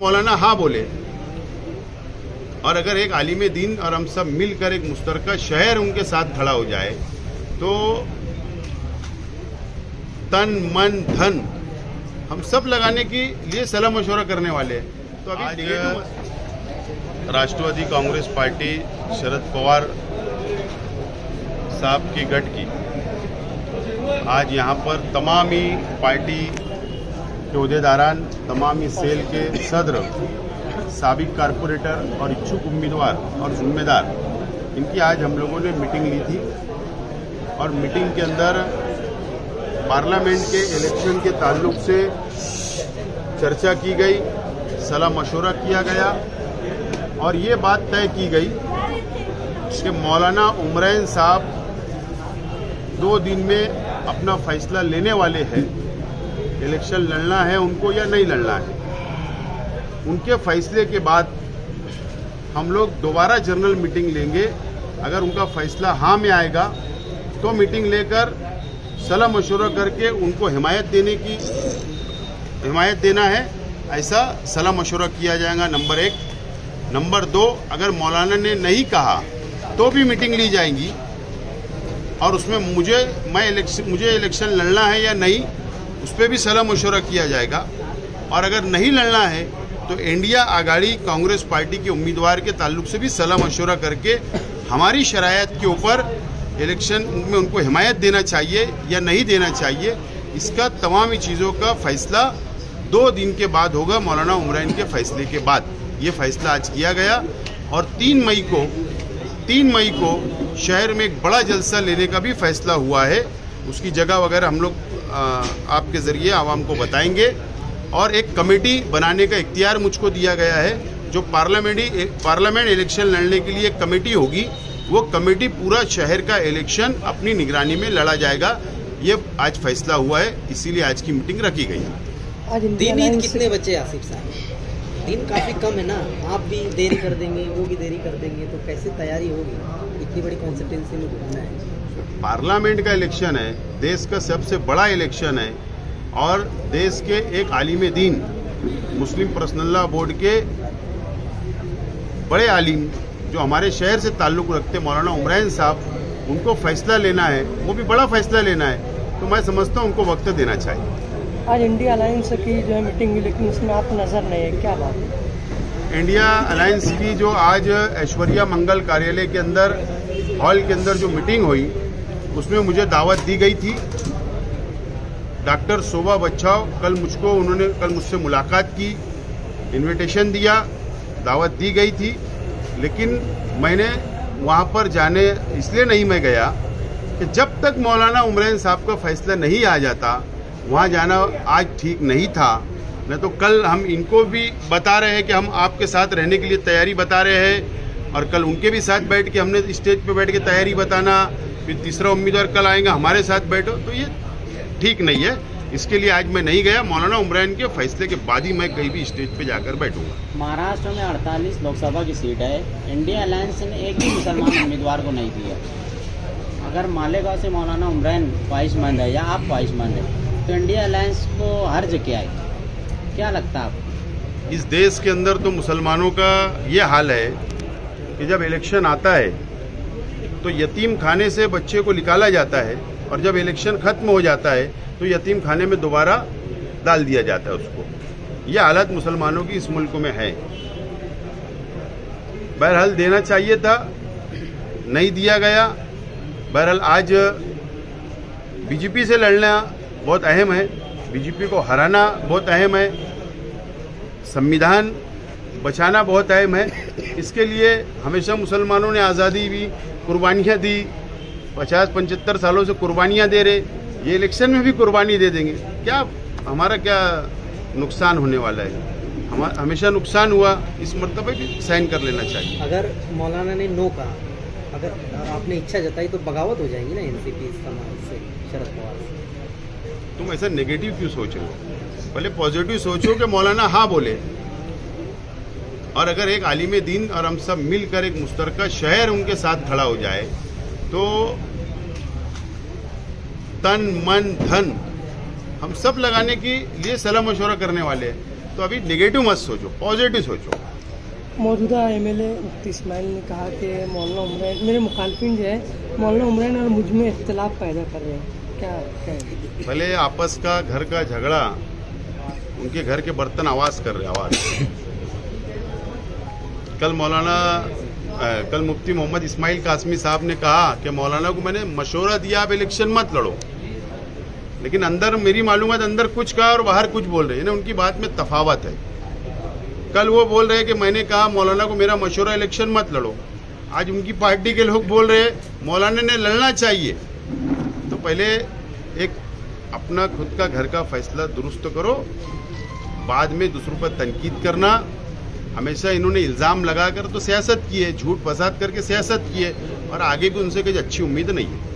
मौलाना हाँ बोले और अगर एक आलिम दीन और हम सब मिलकर एक मुश्तरका शहर उनके साथ खड़ा हो जाए तो तन मन धन हम सब लगाने के लिए सलाह मशवरा करने वाले हैं। तो अभी राष्ट्रवादी कांग्रेस पार्टी शरद पवार साहब के गठ की आज यहाँ पर तमाम ही पार्टी के उहदेदारान, तमाम ही सेल के सदर, साबिक कारपोरेटर और इच्छुक उम्मीदवार और जिम्मेदार, इनकी आज हम लोगों ने मीटिंग ली थी और मीटिंग के अंदर पार्लियामेंट के इलेक्शन के ताल्लुक से चर्चा की गई, सलाह मशवरा किया गया और ये बात तय की गई कि मौलाना उमरैन साहब 2 दिन में अपना फैसला लेने वाले हैं, इलेक्शन लड़ना है उनको या नहीं लड़ना है। उनके फैसले के बाद हम लोग दोबारा जनरल मीटिंग लेंगे। अगर उनका फैसला हाँ में आएगा तो मीटिंग लेकर सलाह मशवरा करके उनको हिमायत देना है, ऐसा सलाह मशवरा किया जाएगा। नंबर 1। नंबर 2, अगर मौलाना ने नहीं कहा तो भी मीटिंग ली जाएगी और उसमें मुझे इलेक्शन लड़ना है या नहीं, उस पर भी सलाह मशवरा किया जाएगा। और अगर नहीं लड़ना है तो इंडिया आघाड़ी कांग्रेस पार्टी के उम्मीदवार के ताल्लुक से भी सलाह मशवरा करके हमारी शरायत के ऊपर इलेक्शन में उनको हिमायत देना चाहिए या नहीं देना चाहिए, इसका तमाम ही चीज़ों का फैसला 2 दिन के बाद होगा। मौलाना उमरैन के फैसले के बाद ये फैसला आज किया गया और 3 मई को शहर में एक बड़ा जलसा लेने का भी फैसला हुआ है। उसकी जगह वगैरह हम लोग आपके ज़रिए आवाम को बताएंगे और एक कमेटी बनाने का इख्तियार मुझको दिया गया है। जो पार्लियामेंट इलेक्शन लड़ने के लिए एक कमेटी होगी, वो कमेटी पूरा शहर का इलेक्शन अपनी निगरानी में लड़ा जाएगा। ये आज फैसला हुआ है, इसीलिए आज की मीटिंग रखी गई है। दिन ईद कितने बचे आसिफ साहब? दिन काफ़ी कम है ना, आप भी देरी कर देंगे, वो भी देरी कर देंगे, तो कैसे तैयारी होगी? इतनी बड़ी कॉन्स्टिट्यूंसी में घूमना है। पार्लियामेंट का इलेक्शन है, देश का सबसे बड़ा इलेक्शन है और देश के एक आलिम दीन, मुस्लिम पर्सनल लॉ बोर्ड के बड़े आलिम जो हमारे शहर से ताल्लुक़ रखते मौलाना उमरैन साहब, उनको फैसला लेना है, वो भी बड़ा फैसला लेना है, तो मैं समझता हूँ उनको वक्त देना चाहिए। आज इंडिया अलायंस की जो है मीटिंग हुई, लेकिन उसमें आप नजर नहीं है, क्या बात है? इंडिया अलायंस की जो आज ऐश्वर्या मंगल कार्यालय के अंदर हॉल के अंदर जो मीटिंग हुई, उसमें मुझे दावत दी गई थी। डॉक्टर शोभा बच्छाव उन्होंने कल मुझसे मुलाकात की, इनविटेशन दिया, दावत दी गई थी, लेकिन मैंने वहाँ पर जाने इसलिए नहीं मैं गया कि जब तक मौलाना उमरैन साहब का फैसला नहीं आ जाता वहाँ जाना आज ठीक नहीं था। नहीं तो कल हम इनको भी बता रहे हैं कि हम आपके साथ रहने के लिए तैयारी बता रहे हैं और कल उनके भी साथ बैठ के हमने स्टेज पे बैठ के तैयारी बताना, फिर तीसरा उम्मीदवार कल आएगा हमारे साथ बैठो, तो ये ठीक नहीं है। इसके लिए आज मैं नहीं गया। मौलाना उमरैन के फैसले के बाद ही मैं कहीं भी स्टेज पे जाकर बैठूंगा। महाराष्ट्र में 48 लोकसभा की सीट है, इंडिया अलायंस ने एक भी मुसलमान उम्मीदवार को नहीं दिया। अगर मालेगांव से मौलाना उमरैन ख्वाहिशमंद है या आप ख्वाहिशमंद है तो इंडिया अलायंस को हर्ज क्या है? क्या लगता है आपको? इस देश के अंदर तो मुसलमानों का ये हाल है कि जब इलेक्शन आता है तो यतीम खाने से बच्चे को निकाला जाता है और जब इलेक्शन खत्म हो जाता है तो यतीम खाने में दोबारा डाल दिया जाता है उसको। यह हालत मुसलमानों की इस मुल्क में है। बहरहाल देना चाहिए था, नहीं दिया गया। बहरहाल आज बीजेपी से लड़ना बहुत अहम है, बीजेपी को हराना बहुत अहम है, संविधान बचाना बहुत अहम है। इसके लिए हमेशा मुसलमानों ने आज़ादी भी कुर्बानियाँ दी, 50-75 सालों से कुर्बानियाँ दे रहे, ये इलेक्शन में भी कुर्बानी दे देंगे। क्या हमारा क्या नुकसान होने वाला है? हमारा हमेशा नुकसान हुआ, इस मर्तबे भी साइन कर लेना चाहिए। अगर मौलाना ने नो कहा, अगर आपने इच्छा जताई तो बगावत हो जाएगी ना एनसीपी से, शरद पवार से। तुम ऐसा नेगेटिव क्यों सोच रहे हो? पहले पॉजिटिव सोचो कि मौलाना हाँ बोले और अगर एक आलिम दीन और हम सब मिलकर एक मुश्तरका शहर उनके साथ खड़ा हो जाए तो तन मन धन हम सब लगाने के लिए सलाह मशवरा करने वाले हैं। तो अभी नेगेटिव मत सोचो, पॉजिटिव सोचो। मौजूदा एमएलए मुफ्ती इस्माइल ने कहा कि मौलाना उमरैन, मेरे मुखालफिन जो है मौलाना उमरैन और मुझ में इख्तिलाफ पैदा कर रहे हैं, क्या कहें? भले आपस का घर का झगड़ा, उनके घर के बर्तन आवाज कर रहे, आवाज। कल मुफ्ती मोहम्मद इस्माइल कासमी साहब ने कहा कि मौलाना को मैंने मशवरा दिया आप इलेक्शन मत लड़ो, लेकिन अंदर मेरी मालूमात अंदर कुछ कहा और बाहर कुछ बोल रहे हैं ना, उनकी बात में तफावत है। कल वो बोल रहे हैं कि मैंने कहा मौलाना को मेरा मशवरा इलेक्शन मत लड़ो, आज उनकी पार्टी के लोग बोल रहे हैं मौलाना ने लड़ना चाहिए। तो पहले एक अपना खुद का घर का फैसला दुरुस्त करो, बाद में दूसरों पर तनकीद करना। हमेशा इन्होंने इल्ज़ाम लगाकर तो सियासत की है, झूठ फसाद करके सियासत की है, और आगे भी उनसे कोई अच्छी उम्मीद नहीं है।